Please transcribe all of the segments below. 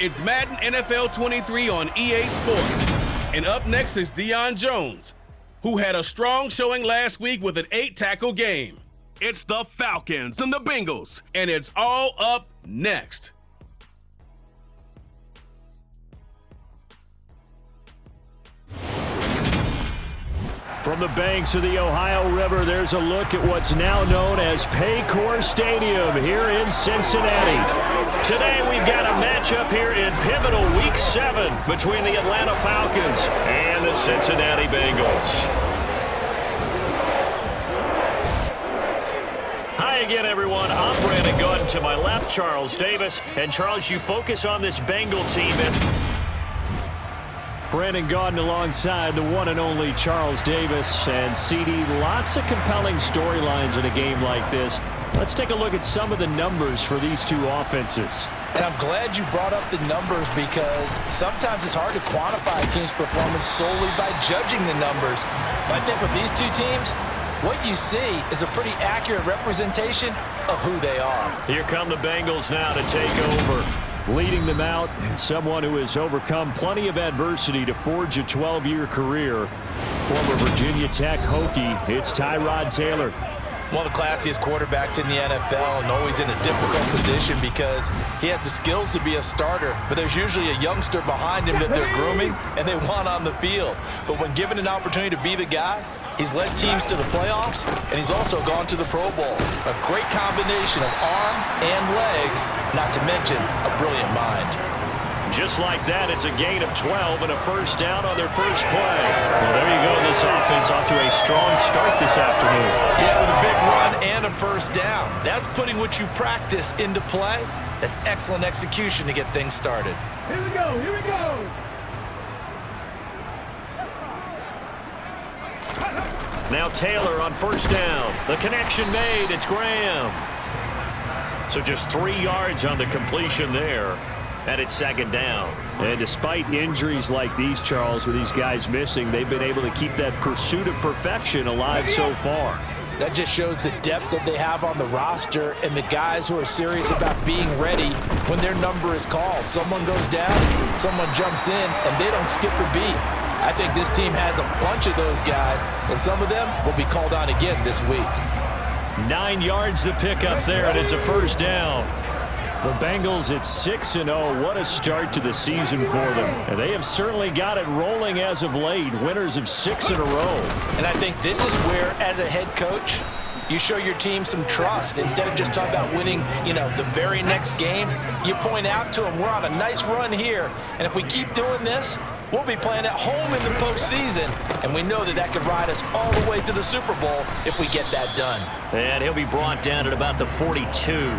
It's Madden NFL 23 on EA Sports. And up next is Deion Jones, who had a strong showing last week with an 8-tackle game. It's the Falcons and the Bengals, and it's all up next. From the banks of the Ohio River, there's a look at what's now known as Paycor Stadium here in Cincinnati. Today we've got a matchup here in pivotal Week 7 between the Atlanta Falcons and the Cincinnati Bengals. Hi again, everyone. I'm Brandon Gunn. To my left, Charles Davis. And Charles, you focus on this Bengal team. Brandon Gaudin alongside the one and only Charles Davis. And CD, lots of compelling storylines in a game like this. Let's take a look at some of the numbers for these two offenses. And I'm glad you brought up the numbers because sometimes it's hard to quantify a team's performance solely by judging the numbers. But I think with these two teams, what you see is a pretty accurate representation of who they are. Here come the Bengals now to take over. Leading them out, someone who has overcome plenty of adversity to forge a 12-year career. Former Virginia Tech Hokie, it's Tyrod Taylor. One of the classiest quarterbacks in the NFL and always in a difficult position because he has the skills to be a starter, but there's usually a youngster behind him that they're grooming and they want on the field. But when given an opportunity to be the guy, he's led teams to the playoffs, and he's also gone to the Pro Bowl. A great combination of arm and legs, not to mention a brilliant mind. Just like that, it's a gain of 12 and a first down on their first play. Well, there you go. This offense off to a strong start this afternoon. Yeah, with a big run and a first down. That's putting what you practice into play. That's excellent execution to get things started. Here we go, here we go. Now Taylor on first down. The connection made. It's Graham. So just 3 yards on the completion there. And it's second down. And despite injuries like these, Charles, with these guys missing, they've been able to keep that pursuit of perfection alive so far. That just shows the depth that they have on the roster and the guys who are serious about being ready when their number is called. Someone goes down, someone jumps in, and they don't skip a beat. I think this team has a bunch of those guys, and some of them will be called on again this week. 9 yards to pick up there, and it's a first down. The Bengals at 6-0. What a start to the season for them. And they have certainly got it rolling as of late. Winners of 6 in a row. And I think this is where, as a head coach, you show your team some trust. Instead of just talking about winning, the very next game, you point out to them, we're on a nice run here. And if we keep doing this, we'll be playing at home in the postseason, and we know that could ride us all the way to the Super Bowl if we get that done. And he'll be brought down at about the 42.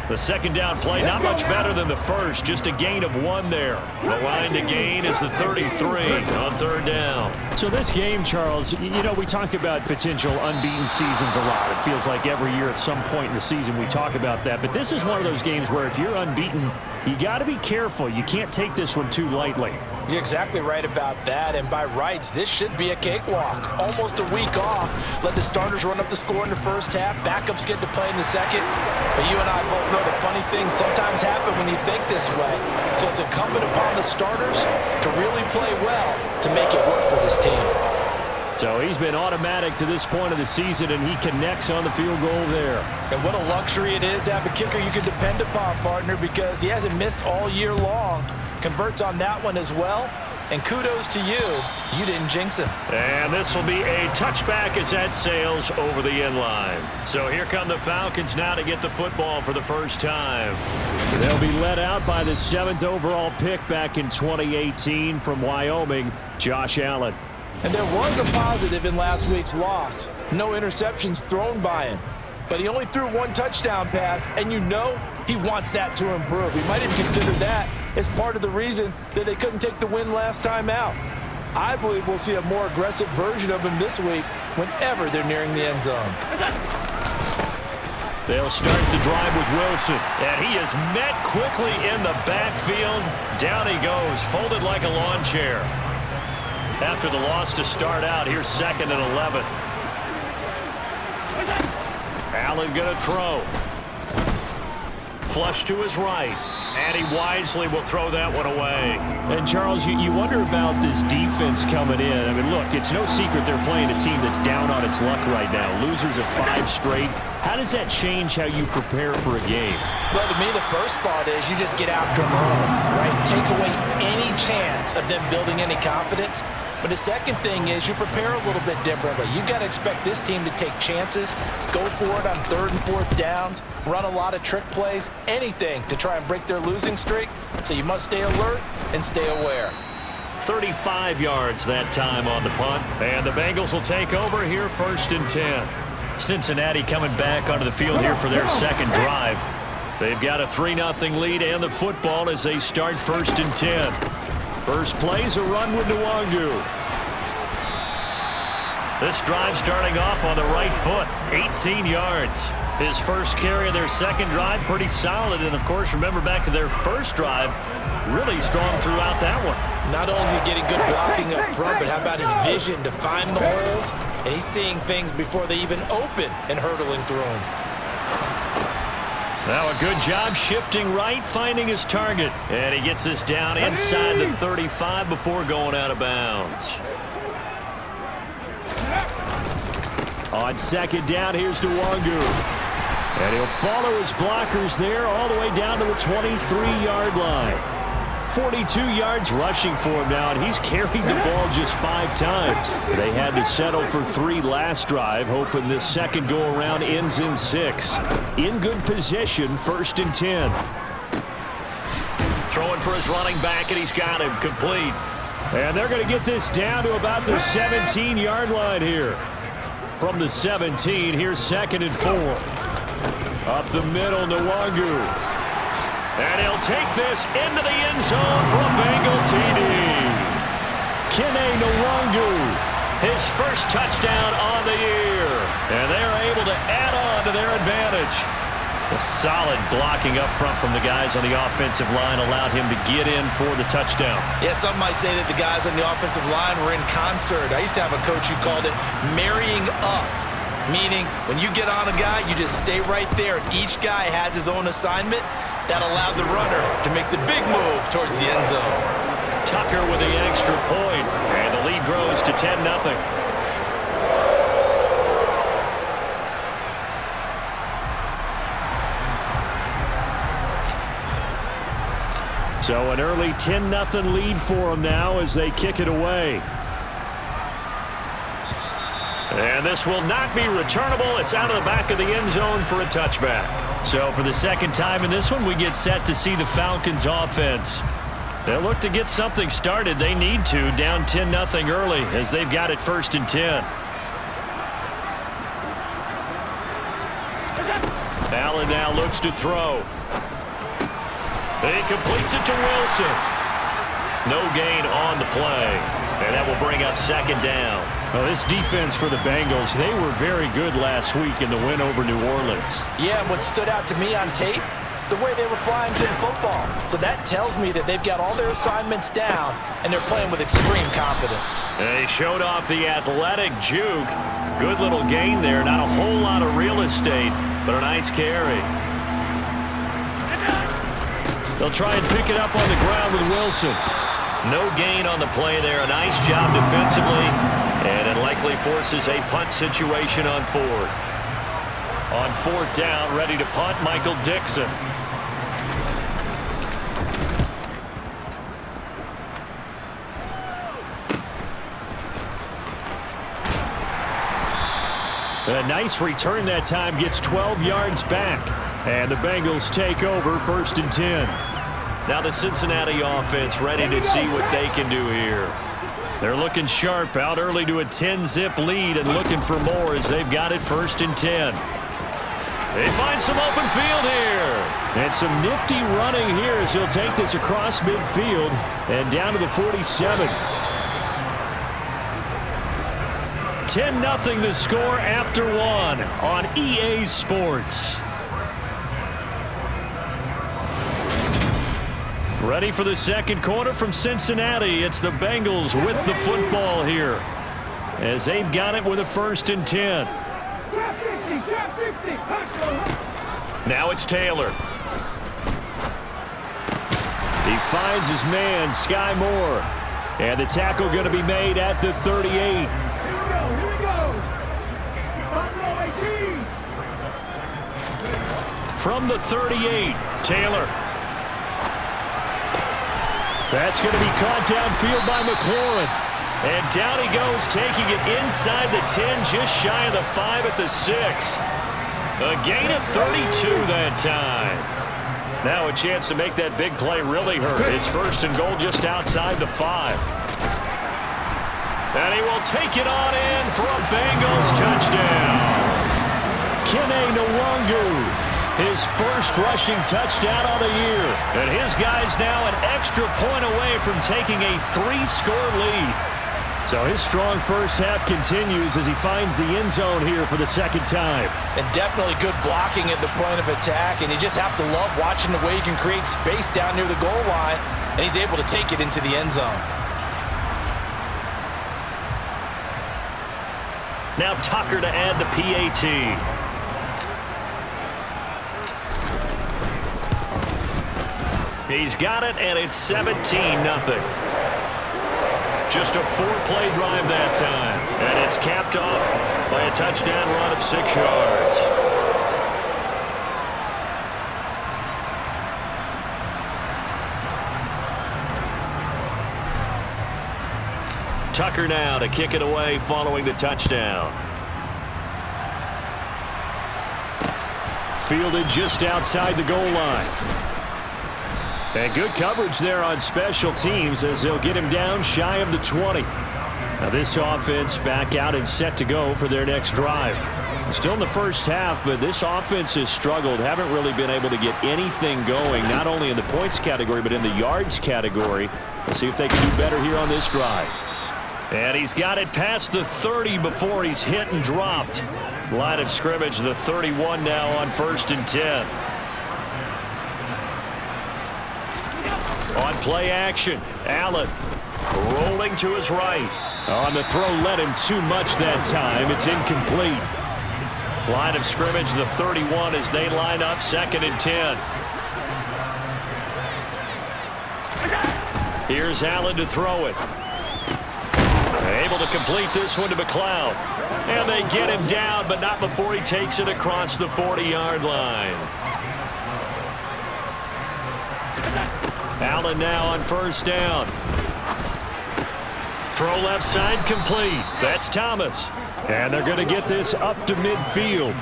The second down play, not much better than the first, just a gain of 1 there. The line to gain is the 33 on third down. So this game, Charles, we talk about potential unbeaten seasons a lot. It feels like every year at some point in the season we talk about that. But this is one of those games where if you're unbeaten, you got to be careful. You can't take this one too lightly. You're exactly right about that, and by rights, this should be a cakewalk. Almost a week off. Let the starters run up the score in the first half. Backups get to play in the second. But you and I both know the funny things sometimes happen when you think this way. So it's incumbent upon the starters to really play well to make it work for this team. So he's been automatic to this point of the season, and he connects on the field goal there. And what a luxury it is to have a kicker you can depend upon, partner, because he hasn't missed all year long. Converts on that one as well. And kudos to you. You didn't jinx him. And this will be a touchback as that sails over the end line. So here come the Falcons now to get the football for the first time. They'll be led out by the 7th overall pick back in 2018 from Wyoming, Josh Allen. And there was a positive in last week's loss. No interceptions thrown by him. But he only threw 1 touchdown pass, and he wants that to improve. He might even consider that as part of the reason that they couldn't take the win last time out. I believe we'll see a more aggressive version of him this week whenever they're nearing the end zone. They'll start the drive with Wilson, and he is met quickly in the backfield. Down he goes, folded like a lawn chair. After the loss to start out, here's 2nd and 11. Allen going to throw. Flush to his right. And he wisely will throw that one away. And, Charles, you wonder about this defense coming in. I mean, look, it's no secret they're playing a team that's down on its luck right now. Losers of 5 straight. How does that change how you prepare for a game? Well, to me, the first thought is you just get after them early, right? Take away any chance of them building any confidence. But the second thing is you prepare a little bit differently. You got to expect this team to take chances, go for it on 3rd and 4th downs, run a lot of trick plays, anything to try and break their losing streak. So you must stay alert and stay aware. 35 yards that time on the punt. And the Bengals will take over here 1st and 10. Cincinnati coming back onto the field here for their second drive. They've got a 3-0 lead and the football as they start 1st and 10. First play's a run with Nwangu. This drive starting off on the right foot, 18 yards. His first carry of their second drive, pretty solid. And, of course, remember back to their first drive, really strong throughout that one. Not only is he getting good blocking up front, but how about his vision to find the holes? And he's seeing things before they even open and hurdling through them. Now a good job shifting right, finding his target. And he gets this down inside the 35 before going out of bounds. On second down, here's Nwangu. And he'll follow his blockers there all the way down to the 23-yard line. 42 yards rushing for him now, and he's carried the ball just 5 times. They had to settle for 3 last drive, hoping this second go-around ends in 6. In good position, 1st and 10. Throwing for his running back, and he's got him complete. And they're going to get this down to about the 17-yard line here. From the 17, here's 2nd and 4. Up the middle, Nwangu. And he'll take this into the end zone for a Bengal TD. Kene Nwangu, his first touchdown on the year. And they're able to add on to their advantage. A solid blocking up front from the guys on the offensive line allowed him to get in for the touchdown. Yeah, some might say that the guys on the offensive line were in concert. I used to have a coach who called it marrying up, meaning when you get on a guy, you just stay right there. And each guy has his own assignment. That allowed the runner to make the big move towards the end zone. Tucker with the extra point, and the lead grows to 10-0. So an early 10-0 lead for them now as they kick it away. And this will not be returnable. It's out of the back of the end zone for a touchback. So for the second time in this one, we get set to see the Falcons offense. They'll look to get something started. They need to, down 10-0 early as they've got it 1st and 10. Allen now looks to throw. He completes it to Wilson. No gain on the play. And that will bring up 2nd down. Well, this defense for the Bengals, they were very good last week in the win over New Orleans. Yeah, what stood out to me on tape, the way they were flying to the football. So that tells me that they've got all their assignments down, and they're playing with extreme confidence. They showed off the athletic juke. Good little gain there. Not a whole lot of real estate, but a nice carry. They'll try and pick it up on the ground with Wilson. No gain on the play there. A nice job defensively. And it likely forces a punt situation on 4th. On 4th down, ready to punt, Michael Dixon. A nice return that time, gets 12 yards back. And the Bengals take over 1st and 10. Now the Cincinnati offense ready to see what they can do here. They're looking sharp, out early to a 10-zip lead and looking for more as they've got it 1st and 10. They find some open field here. And some nifty running here as he'll take this across midfield and down to the 47. 10-0 the score after 1 on EA Sports. Ready for the second quarter from Cincinnati. It's the Bengals with the football here as they've got it with a 1st and 10. Now it's Taylor. He finds his man, Sky Moore. And the tackle going to be made at the 38. From the 38, Taylor. That's going to be caught downfield by McLaurin. And down he goes, taking it inside the 10, just shy of the 5 at the 6. A gain of 32 that time. Now a chance to make that big play really hurt. It's first and goal just outside the 5. And he will take it on in for a Bengals touchdown. Kene Nwangu. His first rushing touchdown of the year. And his guy's now an extra point away from taking a 3-score lead. So his strong first half continues as he finds the end zone here for the second time. And definitely good blocking at the point of attack. And you just have to love watching the way he can create space down near the goal line. And he's able to take it into the end zone. Now Tucker to add the PAT. He's got it, and it's 17-0. Just a 4-play drive that time. And it's capped off by a touchdown run of 6 yards. Tucker now to kick it away following the touchdown. Fielded just outside the goal line. And good coverage there on special teams as they'll get him down shy of the 20. Now this offense back out and set to go for their next drive. Still in the first half, but this offense has struggled. Haven't really been able to get anything going, not only in the points category, but in the yards category. Let's see if they can do better here on this drive. And he's got it past the 30 before he's hit and dropped. Line of scrimmage, the 31 now on 1st and 10. On play action, Allen rolling to his right. On the throw, led him too much that time. It's incomplete. Line of scrimmage, the 31 as they line up 2nd and 10. Here's Allen to throw it. Able to complete this one to McLeod. And they get him down, but not before he takes it across the 40-yard line. Allen now on 1st down. Throw left side complete. That's Thomas. And they're going to get this up to midfield.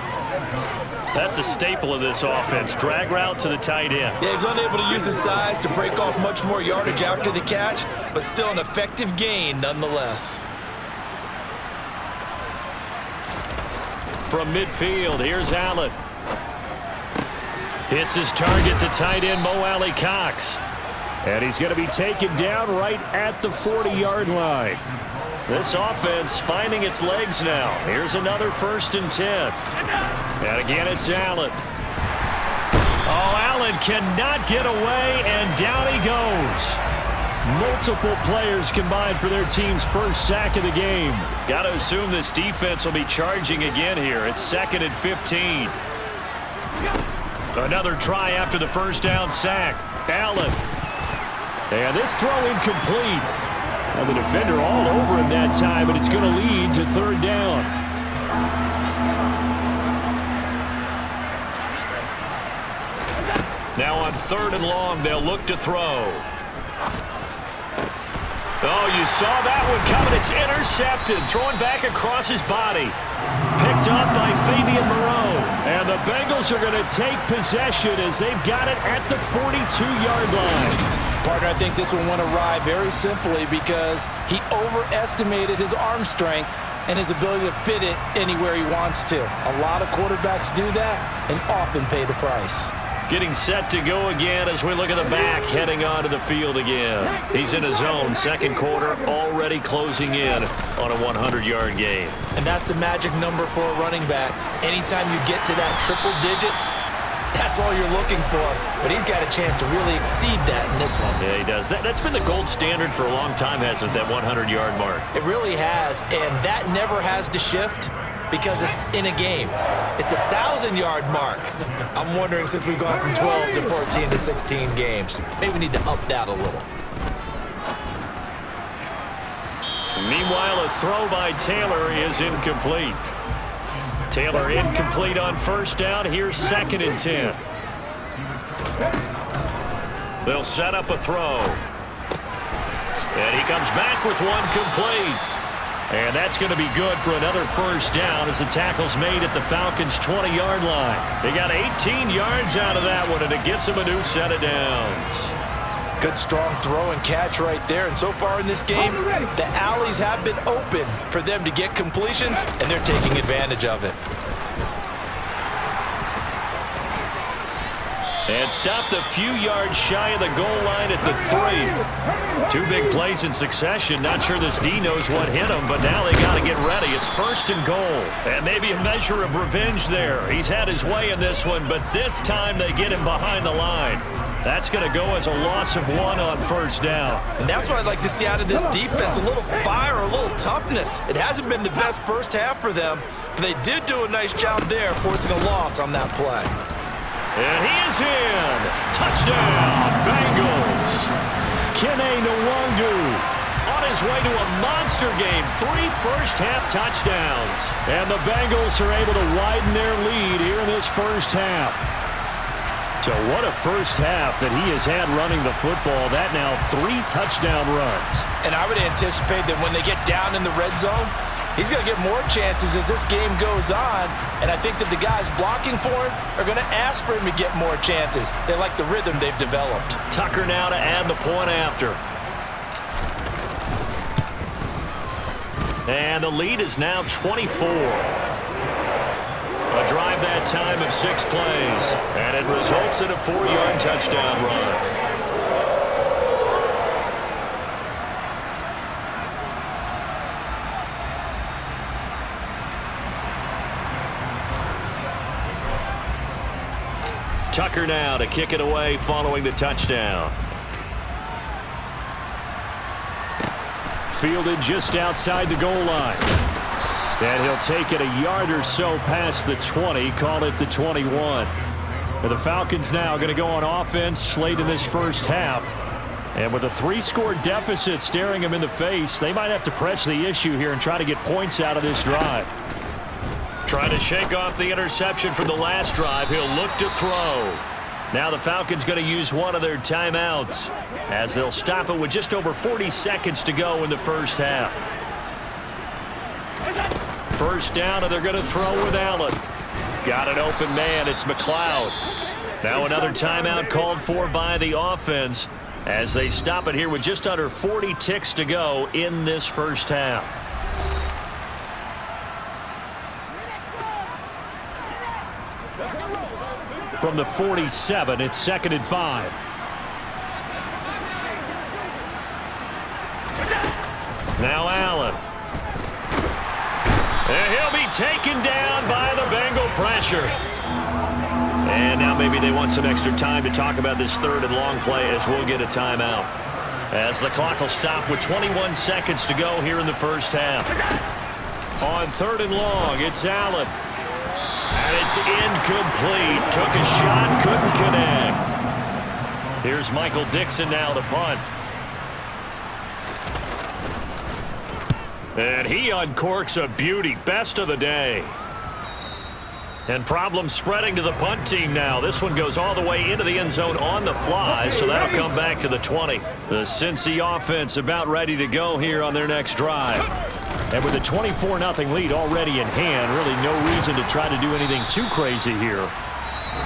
That's a staple of this offense. Drag route to the tight end. Yeah, he's unable to use his size to break off much more yardage after the catch, but still an effective gain nonetheless. From midfield, here's Allen. Hits his target, the tight end, Mo Alley-Cox. And he's going to be taken down right at the 40-yard line. This offense finding its legs now. Here's another 1st and 10. And again, it's Allen. Oh, Allen cannot get away, and down he goes. Multiple players combined for their team's first sack of the game. Got to assume this defense will be charging again here. It's 2nd and 15. Another try after the 1st down sack. Allen. And this throw incomplete. And the defender all over him that time, and it's going to lead to 3rd down. Now on 3rd and long, they'll look to throw. Oh, you saw that one coming. It's intercepted. Throwing back across his body. Picked up by Fabian Moreau. And the Bengals are going to take possession as they've got it at the 42-yard line. Partner, I think this one went awry very simply because he overestimated his arm strength and his ability to fit it anywhere he wants to. A lot of quarterbacks do that and often pay the price. Getting set to go again as we look at the back, heading onto the field again. He's in his zone, 2nd quarter, already closing in on a 100-yard game. And that's the magic number for a running back. Anytime you get to that triple digits, that's all you're looking for. But he's got a chance to really exceed that in this one. Yeah, he does. That's been the gold standard for a long time, hasn't it, that 100-yard mark? It really has, and that never has to shift because it's in a game. It's the 1,000-yard mark. I'm wondering, since we've gone from 12 to 14 to 16 games, maybe we need to up that a little. Meanwhile, a throw by Taylor is incomplete. Taylor incomplete on first down. Here's 2nd and 10. They'll set up a throw. And he comes back with one complete. And that's going to be good for another first down as the tackle's made at the Falcons' 20-yard line. They got 18 yards out of that one, and it gets them a new set of downs. Good strong throw and catch right there. And so far in this game, the alleys have been open for them to get completions, and they're taking advantage of it. And stopped a few yards shy of the goal line at the 3. 2 big plays in succession. Not sure this D knows what hit him, but now they got to get ready. It's 1st and goal. And maybe a measure of revenge there. He's had his way in this one, but this time they get him behind the line. That's going to go as a loss of 1 on first down. And that's what I'd like to see out of this defense, a little fire, a little toughness. It hasn't been the best first half for them, but they did do a nice job there, forcing a loss on that play. And he is in. Touchdown, Bengals. Kene Nwangu on his way to a monster game. 3 first-half touchdowns. And the Bengals are able to widen their lead here in this first half. So what a first half that he has had running the football. That now 3 touchdown runs. And I would anticipate that when they get down in the red zone, he's going to get more chances as this game goes on. And I think that the guys blocking for him are going to ask for him to get more chances. They like the rhythm they've developed. Tucker now to add the point after. And the lead is now 24. A drive that time of 6 plays, and it results in a 4-yard touchdown run. Tucker now to kick it away following the touchdown. Fielded just outside the goal line. And he'll take it a yard or so past the 20, call it the 21. And the Falcons now going to go on offense late in this first half. And with a 3-score deficit staring them in the face, they might have to press the issue here and try to get points out of this drive. Trying to shake off the interception from the last drive. He'll look to throw. Now the Falcons going to use one of their timeouts as they'll stop it with just over 40 seconds to go in the first half. First down, and they're going to throw with Allen. Got an open man. It's McLeod. Now another timeout called for by the offense as they stop it here with just under 40 ticks to go in this first half. From the 47, it's 2nd and 5. Now Allen. And he'll be taken down by the Bengal pressure. And now maybe they want some extra time to talk about this 3rd and long play as we'll get a timeout. As the clock will stop with 21 seconds to go here in the first half. On 3rd and long, it's Allen. And it's incomplete. Took a shot, couldn't connect. Here's Michael Dixon now to punt. And he uncorks a beauty. Best of the day. And problems spreading to the punt team now. This one goes all the way into the end zone on the fly, so that'll come back to the 20. The Cincy offense about ready to go here on their next drive. And with a 24-0 lead already in hand, really no reason to try to do anything too crazy here.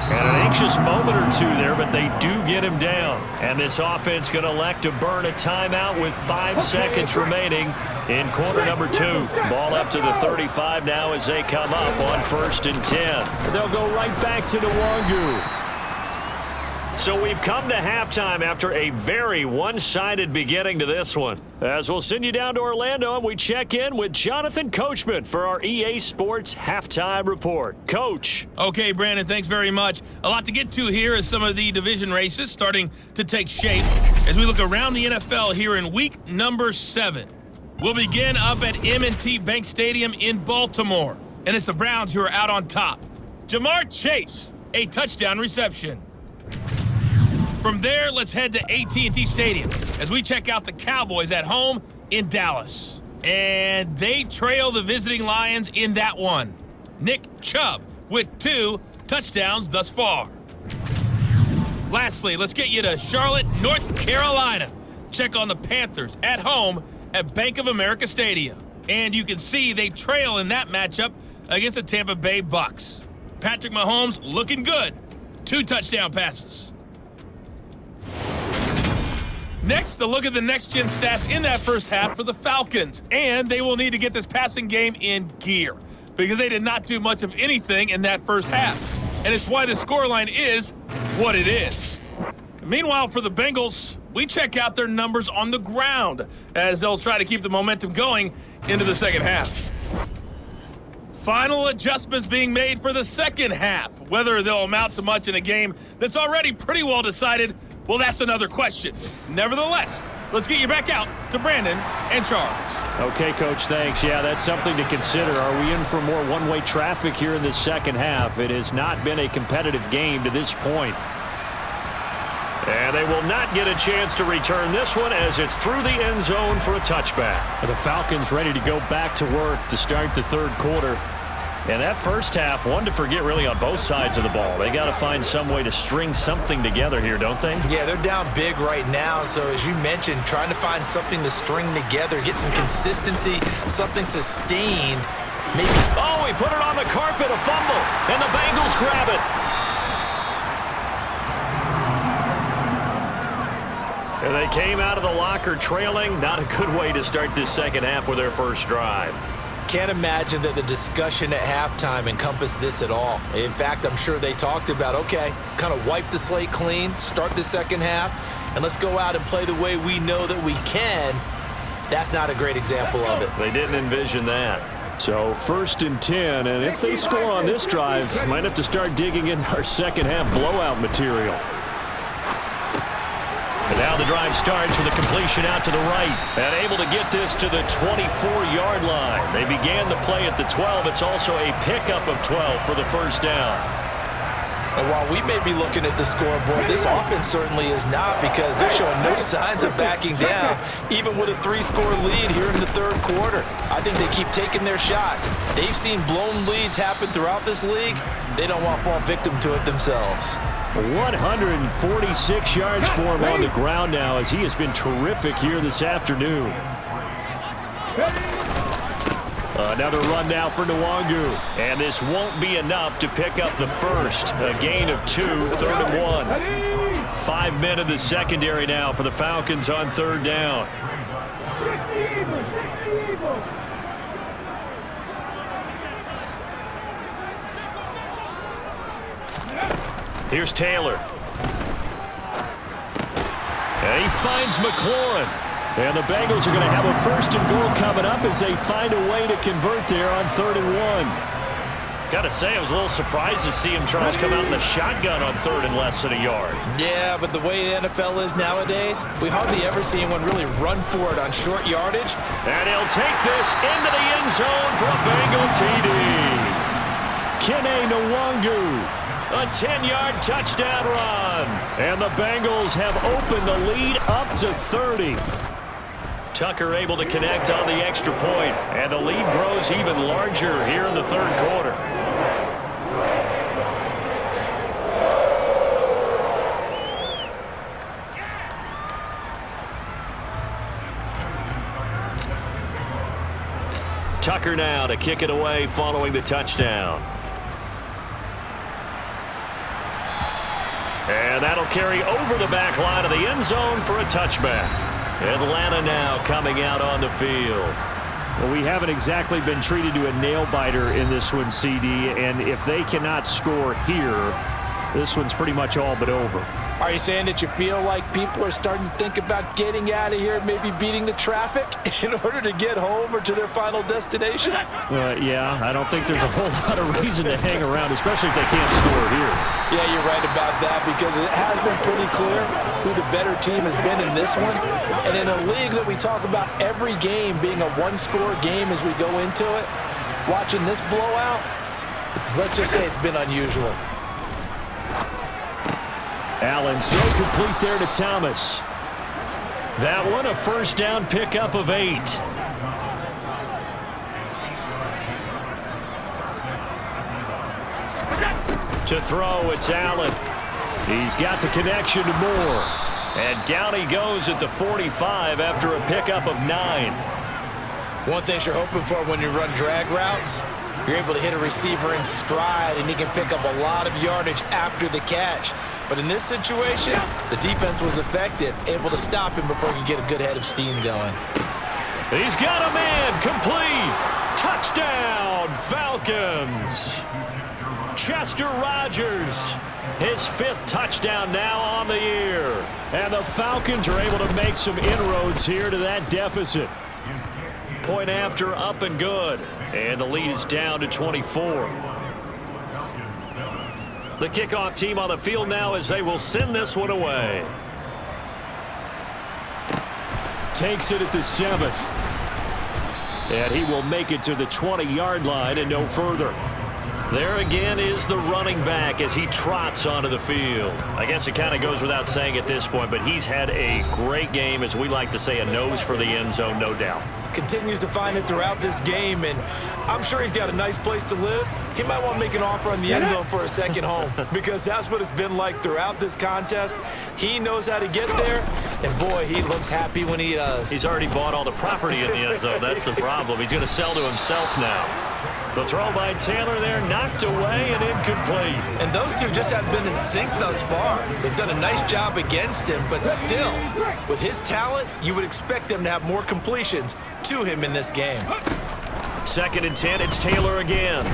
And an anxious moment or two there, but they do get him down. And this offense going to elect to burn a timeout with 5 seconds remaining in quarter number 2. Ball up to the 35 now as they come up on 1st and 10. They'll go right back to Nwangu. So we've come to halftime after a very one-sided beginning to this one. As we'll send you down to Orlando and we check in with Jonathan Coachman for our EA Sports Halftime Report. Coach. Okay, Brandon, thanks very much. A lot to get to here as some of the division races starting to take shape as we look around the NFL here in week number 7. We'll begin up at M&T Bank Stadium in Baltimore. and it's the Browns who are out on top. Jamar Chase, a touchdown reception. From there, let's head to AT&T Stadium as we check out the Cowboys at home in Dallas. And they trail the visiting Lions in that one. Nick Chubb with 2 touchdowns thus far. Lastly, let's get you to Charlotte, North Carolina. Check on the Panthers at home at Bank of America Stadium. And you can see they trail in that matchup against the Tampa Bay Bucks. Patrick Mahomes looking good. 2 touchdown passes. Next, a look at the next-gen stats in that first half for the Falcons. And they will need to get this passing game in gear because they did not do much of anything in that first half. And it's why the scoreline is what it is. Meanwhile, for the Bengals, we check out their numbers on the ground as they'll try to keep the momentum going into the second half. Final adjustments being made for the second half. Whether they'll amount to much in a game that's already pretty well decided, well, that's another question. Nevertheless, let's get you back out to Brandon and Charles. Okay, Coach, thanks. Yeah, that's something to consider. Are we in for more one-way traffic here in the second half? It has not been a competitive game to this point. And they will not get a chance to return this one as it's through the end zone for a touchback. The Falcons ready to go back to work to start the third quarter. And that first half, one to forget really on both sides of the ball. They got to find some way to string something together here, don't they? Yeah, they're down big right now. So as you mentioned, trying to find something to string together, get some consistency, something sustained. Maybe. Oh, he put it on the carpet, a fumble, and the Bengals grab it. And they came out of the locker trailing. Not a good way to start this second half with their first drive. Can't imagine that the discussion at halftime encompassed this at all. In fact, I'm sure they talked about, okay, kind of wipe the slate clean, start the second half, and let's go out and play the way we know that we can. That's not a great example of it. They didn't envision that. So 1st and 10, and if they score on this drive, might have to start digging in our second half blowout material. And now the drive starts with a completion out to the right. And able to get this to the 24-yard line. They began the play at the 12. It's also a pickup of 12 for the first down. And while we may be looking at the scoreboard, this offense certainly is not because they're showing no signs of backing down, even with a 3-score lead here in the third quarter. I think they keep taking their shots. They've seen blown leads happen throughout this league. They don't want to fall victim to it themselves. 146 yards for him on the ground now as he has been terrific here this afternoon. Another run now for Nwangu. And this won't be enough to pick up the first. A gain of 2, 3rd and 1. 5 men in the secondary now for the Falcons on 3rd down. Here's Taylor. And he finds McLaurin. And the Bengals are going to have a 1st and goal coming up as they find a way to convert there on 3rd and 1. Got to say, I was a little surprised to see him, Charles, come out in the shotgun on 3rd and less than a yard. Yeah, but the way the NFL is nowadays, we hardly ever see anyone really run for it on short yardage. And he'll take this into the end zone for a Bengal TD. Kene Nwangu. A 10-yard touchdown run. And the Bengals have opened the lead up to 30. Tucker able to connect on the extra point. And the lead grows even larger here in the third quarter. Tucker now to kick it away following the touchdown. And that'll carry over the back line of the end zone for a touchback. Atlanta now coming out on the field. Well, we haven't exactly been treated to a nail-biter in this one, CD, and if they cannot score here, this one's pretty much all but over. Are you saying that you feel like people are starting to think about getting out of here, maybe beating the traffic in order to get home or to their final destination? Yeah, I don't think there's a whole lot of reason to hang around, especially if they can't score here. Yeah, you're right about that because it has been pretty clear who the better team has been in this one. And in a league that we talk about every game being a one-score game as we go into it, watching this blowout, let's just say it's been unusual. Allen so complete there to Thomas. That one a first down pickup of 8. To throw, it's Allen. He's got the connection to Moore. And down he goes at the 45 after a pickup of 9. One thing you're hoping for when you run drag routes, you're able to hit a receiver in stride, and he can pick up a lot of yardage after the catch. But in this situation, the defense was effective, able to stop him before he could get a good head of steam going. He's got a man, complete. Touchdown, Falcons. Chester Rogers, his 5th touchdown now on the year. And the Falcons are able to make some inroads here to that deficit. Point after, up and good. And the lead is down to 24. The kickoff team on the field now as they will send this one away. Takes it at the 7th. And he will make it to the 20-yard line and no further. There again is the running back as he trots onto the field. I guess it kind of goes without saying at this point, but he's had a great game, as we like to say, a nose for the end zone, no doubt. Continues to find it throughout this game, and I'm sure he's got a nice place to live. He might want to make an offer on the end zone for a second home, because that's what it's been like throughout this contest. He knows how to get there, and boy, he looks happy when he does. He's already bought all the property in the end zone. That's the problem. He's going to sell to himself now. The throw by Taylor there, knocked away and incomplete. And those two just have been in sync thus far. They've done a nice job against him, but still, with his talent, you would expect them to have more completions to him in this game. 2nd and 10, it's Taylor again.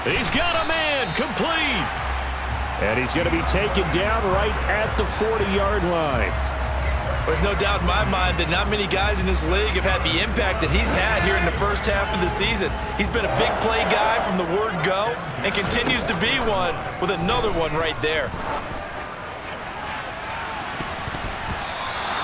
He's got a man, complete. And he's going to be taken down right at the 40-yard line. There's no doubt in my mind that not many guys in this league have had the impact that he's had here in the first half of the season. He's been a big play guy from the word go and continues to be one with another one right there.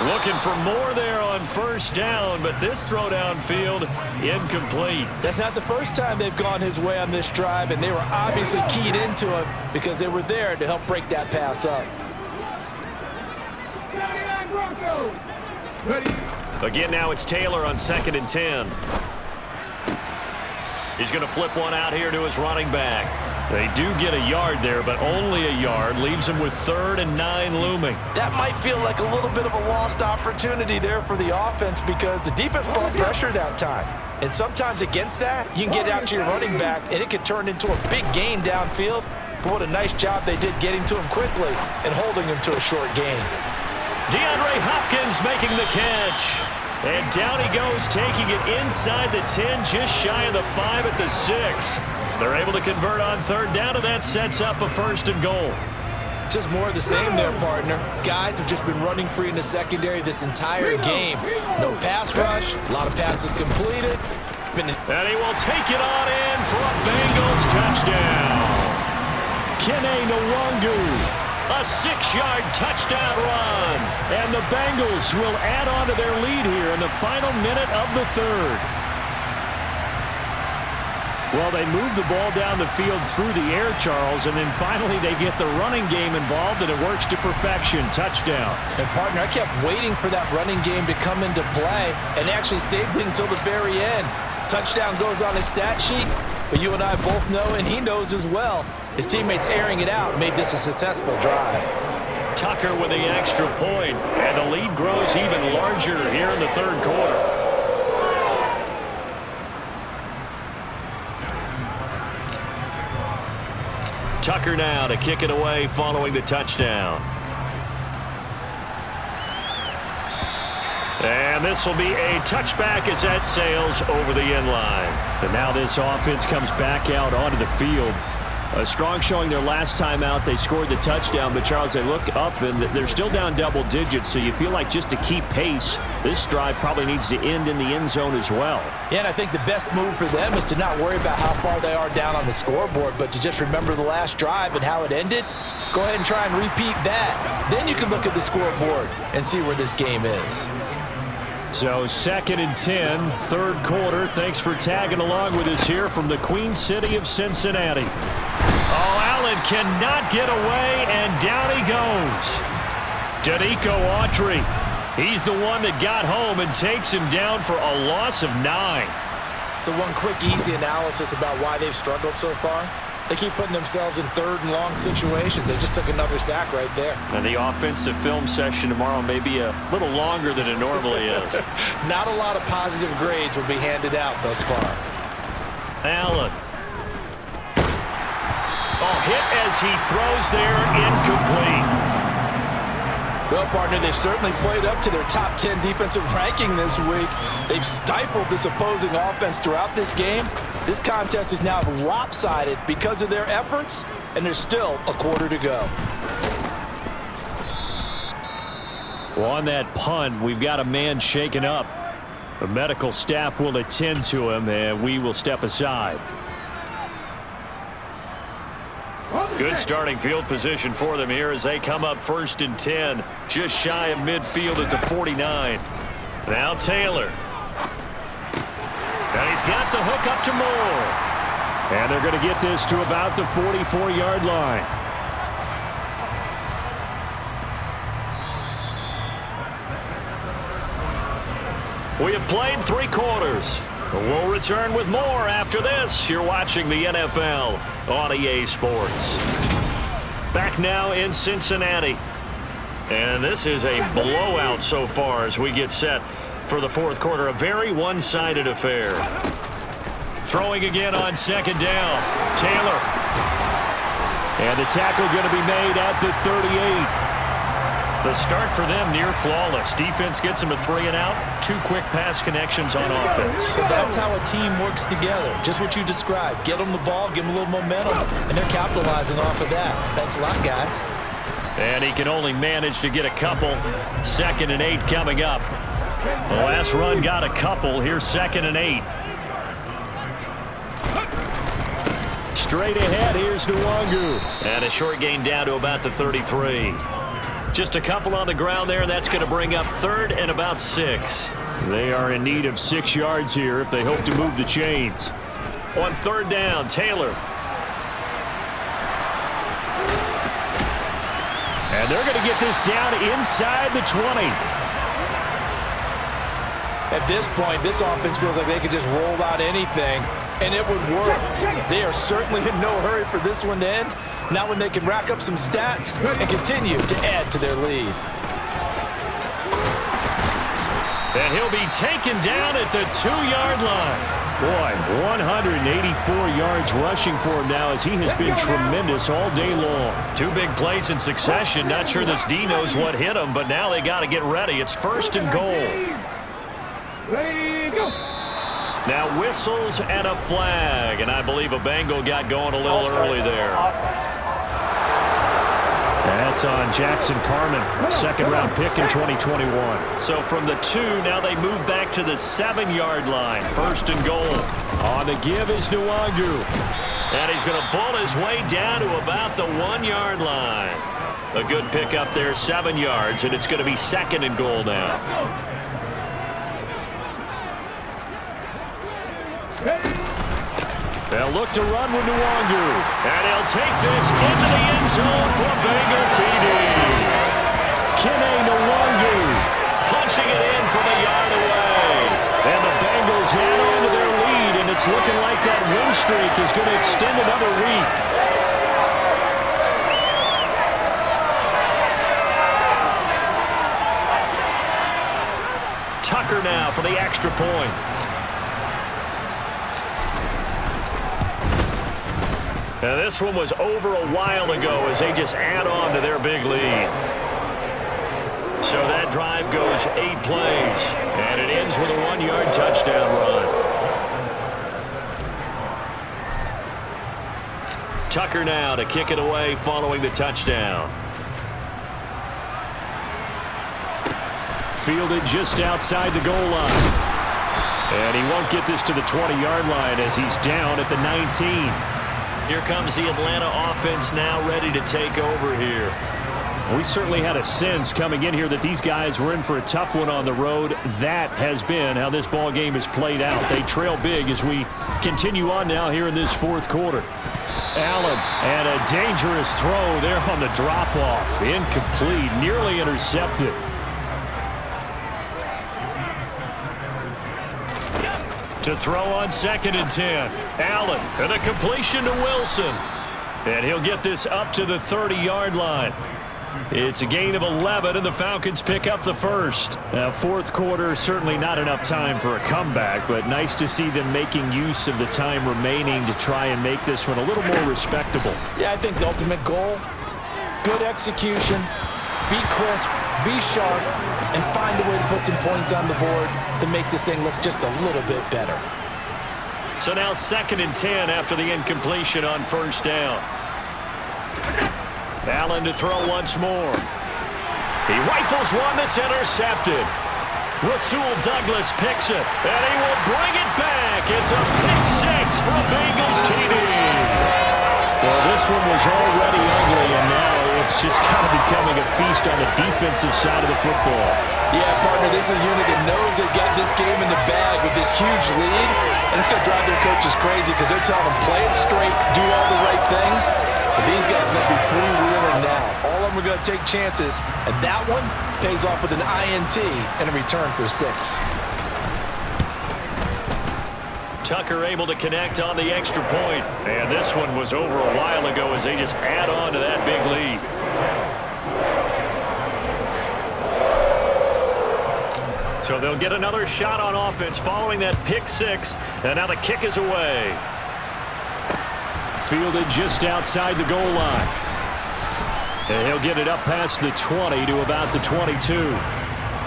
Looking for more there on first down, but this throw downfield, incomplete. That's not the first time they've gone his way on this drive, and they were obviously keyed into him because they were there to help break that pass up. Again, now it's Taylor on 2nd and 10. He's going to flip one out here to his running back. They do get a yard there, but only a yard. Leaves him with 3rd and 9 looming. That might feel like a little bit of a lost opportunity there for the offense because the defense brought pressure that time. And sometimes against that, you can get out to your running back, and it could turn into a big gain downfield. But what a nice job they did getting to him quickly and holding him to a short gain. DeAndre Hopkins making the catch. And down he goes, taking it inside the 10, just shy of the 5 at the 6. They're able to convert on 3rd down, and that sets up a 1st and goal. Just more of the same there, partner. Guys have just been running free in the secondary this entire game. No pass rush, a lot of passes completed. And he will take it on in for a Bengals touchdown. Kene Nwangu. A 6-yard touchdown run. And the Bengals will add on to their lead here in the final minute of the 3rd. Well, they move the ball down the field through the air, Charles, and then finally they get the running game involved, and it works to perfection. Touchdown. And, partner, I kept waiting for that running game to come into play and actually saved it until the very end. Touchdown goes on his stat sheet, but you and I both know, and he knows as well, his teammates airing it out made this a successful drive. Tucker with the extra point, and the lead grows even larger here in the 3rd quarter. Tucker now to kick it away following the touchdown. And this will be a touchback as that sails over the end line. And now this offense comes back out onto the field. A strong showing their last time out. They scored the touchdown, but Charles, they look up and they're still down double digits, so you feel like just to keep pace, this drive probably needs to end in the end zone as well. Yeah, and I think the best move for them is to not worry about how far they are down on the scoreboard, but to just remember the last drive and how it ended. Go ahead and try and repeat that. Then you can look at the scoreboard and see where this game is. So 2nd and 10, third quarter. Thanks for tagging along with us here from the Queen City of Cincinnati. Oh, Allen cannot get away, and down he goes. Danico Autry. He's the one that got home and takes him down for a loss of 9. So one quick, easy analysis about why they've struggled so far. They keep putting themselves in third and long situations. They just took another sack right there. And the offensive film session tomorrow may be a little longer than it normally is. Not a lot of positive grades will be handed out thus far. Allen. Oh, hit as he throws there, incomplete. Well, partner, they've certainly played up to their top 10 defensive ranking this week. They've stifled this opposing offense throughout this game. This contest is now lopsided because of their efforts, and there's still a quarter to go. Well, on that punt, we've got a man shaken up. The medical staff will attend to him, and we will step aside. Good starting field position for them here as they come up 1st and 10, just shy of midfield at the 49. Now Taylor. And he's got the hook up to Moore. And they're going to get this to about the 44-yard line. We have played 3 quarters. We'll return with more after this. You're watching the NFL on EA Sports. Back now in Cincinnati. And this is a blowout so far as we get set for the 4th quarter. A very one-sided affair. Throwing again on 2nd down. Taylor. And the tackle going to be made at the 38. The start for them near flawless. Defense gets them to 3 and out. 2 quick pass connections on offense. So that's how a team works together. Just what you described. Get them the ball, give them a little momentum, and they're capitalizing off of that. Thanks a lot, guys. And he can only manage to get a couple. 2nd and 8 coming up. The last run got a couple. Here's 2nd and 8. Straight ahead, here's Nwangu. And a short gain down to about the 33. Just a couple on the ground there, and that's going to bring up 3rd and about 6. They are in need of 6 yards here if they hope to move the chains. On 3rd down, Taylor. And they're going to get this down inside the 20. At this point, this offense feels like they could just roll out anything, and it would work. They are certainly in no hurry for this one to end. Now when they can rack up some stats and continue to add to their lead. And he'll be taken down at the 2-yard line. Boy, 184 yards rushing for him now as he has been tremendous all day long. 2 big plays in succession. Not sure this D knows what hit him, but now they got to get ready. It's 1st and goal. Now whistles and a flag, and I believe a Bengal got going a little early there. That's on Jackson Carman, 2nd-round pick in 2021. So from the 2, now they move back to the 7-yard line. 1st and goal. On the give is Nwangu. And he's going to bull his way down to about the 1-yard line. A good pick up there, 7 yards, and it's going to be 2nd and goal now. They'll look to run with Nwangu. And he'll take this into the end zone for a Bengal TD. Kene Nwangu punching it in from a yard away. And the Bengals add on to their lead, and it's looking like that win streak is going to extend another week. Tucker now for the extra point. Now this one was over a while ago as they just add on to their big lead. So that drive goes 8 plays, and it ends with a 1-yard touchdown run. Tucker now to kick it away following the touchdown. Fielded just outside the goal line. And he won't get this to the 20-yard line as he's down at the 19. Here comes the Atlanta offense now ready to take over here. We certainly had a sense coming in here that these guys were in for a tough one on the road. That has been how this ball game has played out. They trail big as we continue on now here in this fourth quarter. Allen, and a dangerous throw there on the drop-off. Incomplete, nearly intercepted. To throw on 2nd and 10. Allen, and a completion to Wilson. And he'll get this up to the 30-yard line. It's a gain of 11, and the Falcons pick up the first. Now, fourth quarter, certainly not enough time for a comeback, but nice to see them making use of the time remaining to try and make this one a little more respectable. Yeah, I think the ultimate goal, good execution, be crisp, be sharp, and find a way to put some points on the board to make this thing look just a little bit better. So now 2nd and 10 after the incompletion on first down. Allen to throw once more. He rifles one that's intercepted. Rasul Douglas picks it, and he will bring it back. It's a pick six from Bengals TD. Well, this one was already ugly, and now it's just kind of becoming a feast on the defensive side of the football. Yeah, partner, this is a unit that knows they got this game in the bag with this huge lead, and it's going to drive their coaches crazy because they're telling them play it straight, do all the right things. But these guys are going to be freewheeling now. All of them are going to take chances, and that one pays off with an INT and a return for 6. Tucker able to connect on the extra point. And this one was over a while ago as they just add on to that big lead. So they'll get another shot on offense following that pick six. And now the kick is away. Fielded just outside the goal line. And he'll get it up past the 20 to about the 22.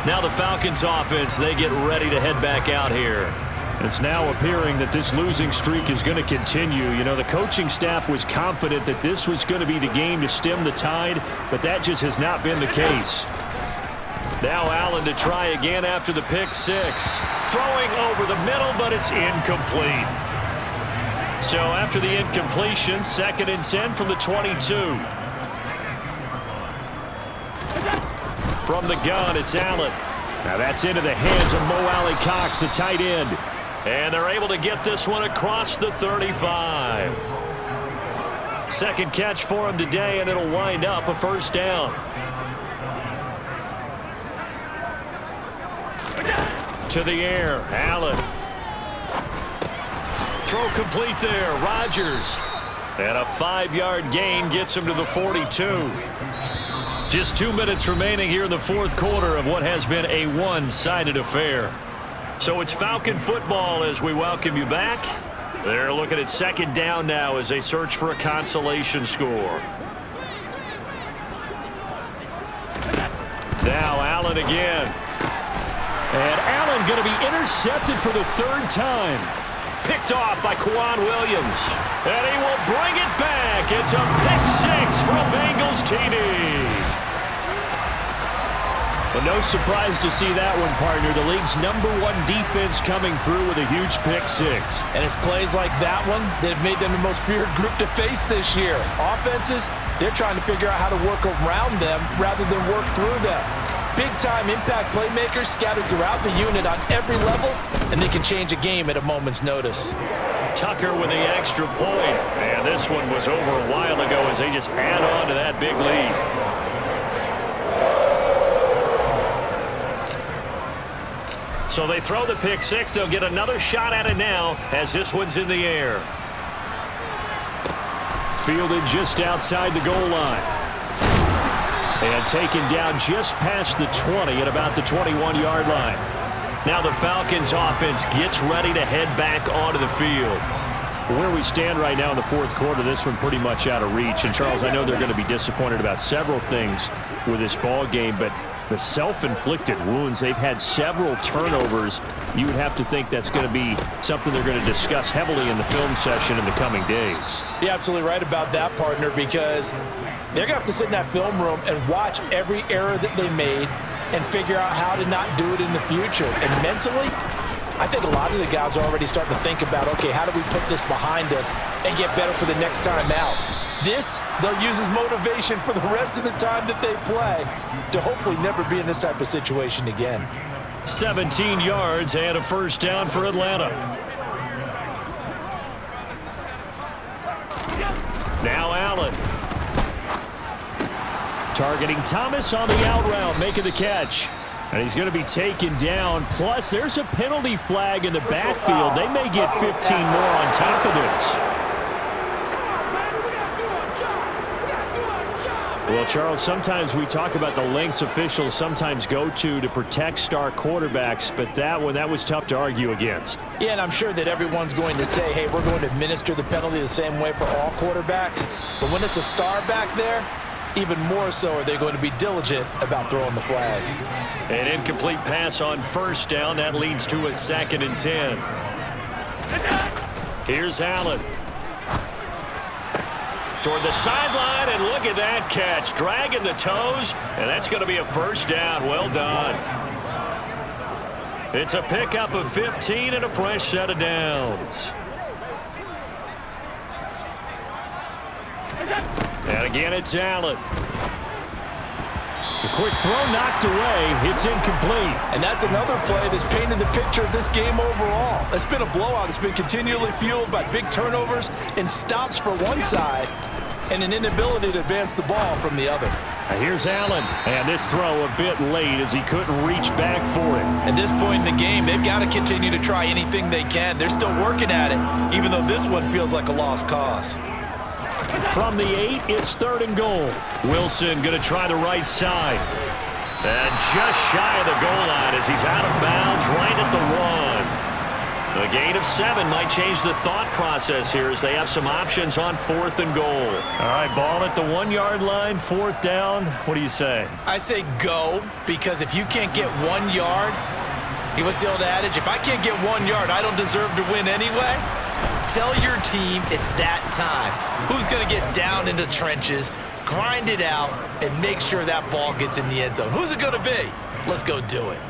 Now the Falcons offense, they get ready to head back out here. It's now appearing that this losing streak is going to continue. You know, the coaching staff was confident that this was going to be the game to stem the tide, but that just has not been the case. Now Allen to try again after the pick six. Throwing over the middle, but it's incomplete. So after the incompletion, 2nd and 10 from the 22. From the gun, it's Allen. Now that's into the hands of Mo Alley-Cox, the tight end. And they're able to get this one across the 35. Second catch for him today, and it'll wind up a first down. To the air, Allen. Throw complete there, Rodgers. And a 5-yard gain gets him to the 42. Just 2 minutes remaining here in the fourth quarter of what has been a one-sided affair. So it's Falcon football as we welcome you back. They're looking at 2nd down now as they search for a consolation score. Now Allen again. And Allen going to be intercepted for the 3rd time. Picked off by Kwan Williams. And he will bring it back. It's a pick six from Bengals TD. But no surprise to see that one, partner. The league's #1 defense coming through with a huge pick six. And it's plays like that one that have made them the most feared group to face this year. Offenses, they're trying to figure out how to work around them rather than work through them. Big-time impact playmakers scattered throughout the unit on every level, and they can change a game at a moment's notice. Tucker with the extra point. And this one was over a while ago as they just add on to that big lead. So they throw the pick six. They'll get another shot at it now as this one's in the air. Fielded just outside the goal line. And taken down just past the 20 at about the 21-yard line. Now the Falcons offense gets ready to head back onto the field. Where we stand right now in the fourth quarter, this one pretty much out of reach. And Charles, I know they're going to be disappointed about several things with this ball game, but the self-inflicted wounds, they've had several turnovers. You would have to think that's going to be something they're going to discuss heavily in the film session in the coming days. You're absolutely right about that, partner, because they're going to have to sit in that film room and watch every error that they made and figure out how to not do it in the future. And mentally, I think a lot of the guys are already starting to think about, okay, how do we put this behind us and get better for the next time out? This, they'll use as motivation for the rest of the time that they play to hopefully never be in this type of situation again. 17 yards and a first down for Atlanta. Now Allen. Targeting Thomas on the out route, making the catch. And he's going to be taken down. Plus, there's a penalty flag in the backfield. They may get 15 more on top of this. Well, Charles, sometimes we talk about the lengths officials sometimes go to protect star quarterbacks, but that was tough to argue against. Yeah, and I'm sure that everyone's going to say, hey, we're going to administer the penalty the same way for all quarterbacks. But when it's a star back there, even more so are they going to be diligent about throwing the flag. An incomplete pass on first down. That leads to a 2nd and 10. Here's Allen. Toward the sideline, and look at that catch. Dragging the toes, and that's going to be a first down. Well done. It's a pickup of 15 and a fresh set of downs. And again, it's Allen. A quick throw knocked away. It's incomplete. And that's another play that's painted the picture of this game overall. It's been a blowout. It's been continually fueled by big turnovers and stops for one side and an inability to advance the ball from the other. Now here's Allen. And this throw a bit late as he couldn't reach back for it. At this point in the game, they've got to continue to try anything they can. They're still working at it, even though this one feels like a lost cause. From the 8, it's 3rd and goal. Wilson going to try the right side. And just shy of the goal line as he's out of bounds right at the 1. A gain of 7 might change the thought process here as they have some options on 4th and goal. All right, ball at the 1-yard line, 4th down. What do you say? I say go, because if you can't get 1 yard, what's the old adage? If I can't get 1 yard, I don't deserve to win anyway. Tell your team it's that time. Who's going to get down into the trenches, grind it out, and make sure that ball gets in the end zone? Who's it going to be? Let's go do it.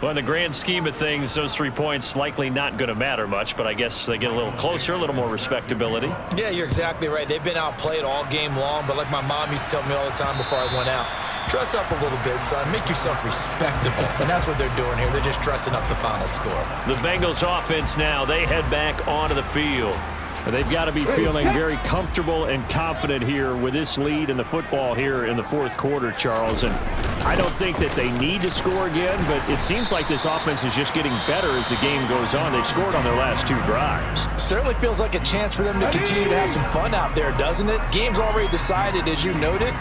Well, in the grand scheme of things, those 3 points likely not going to matter much, but I guess they get a little closer, a little more respectability. Yeah, you're exactly right. They've been outplayed all game long, but like my mom used to tell me all the time before I went out, dress up a little bit, son. Make yourself respectable. And that's what they're doing here. They're just dressing up the final score. The Bengals offense now, they head back onto the field. And they've got to be feeling very comfortable and confident here with this lead in the football here in the 4th quarter, Charles. And I don't think that they need to score again, but it seems like this offense is just getting better as the game goes on. They've scored on their last 2 drives. Certainly feels like a chance for them to continue to have some fun out there, doesn't it? Game's already decided, as you noted.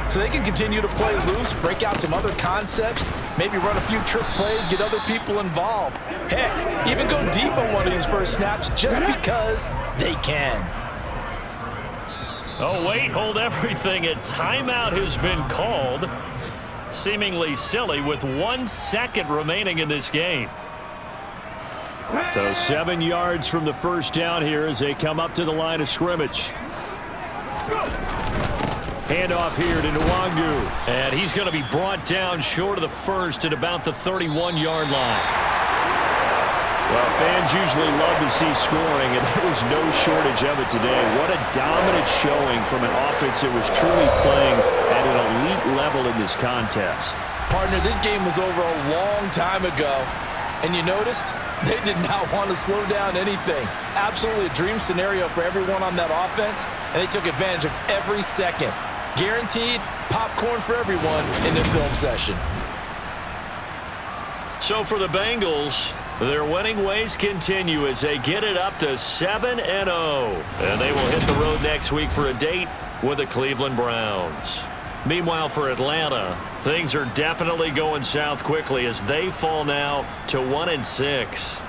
So they can continue to play loose, break out some other concepts, maybe run a few trick plays, get other people involved. Heck, even go deep on one of these first snaps just because they can. Oh, wait, hold everything. A timeout has been called. Seemingly silly with 1 second remaining in this game. So 7 yards from the first down here as they come up to the line of scrimmage. Handoff here to Nwangu. And he's going to be brought down short of the first at about the 31-yard line. Well, fans usually love to see scoring, and there was no shortage of it today. What a dominant showing from an offense that was truly playing at an elite level in this contest. Partner, this game was over a long time ago. And you noticed they did not want to slow down anything. Absolutely a dream scenario for everyone on that offense, and they took advantage of every second. Guaranteed popcorn for everyone in the film session. So for the Bengals, their winning ways continue as they get it up to 7-0. And they will hit the road next week for a date with the Cleveland Browns. Meanwhile, for Atlanta, things are definitely going south quickly as they fall now to 1-6.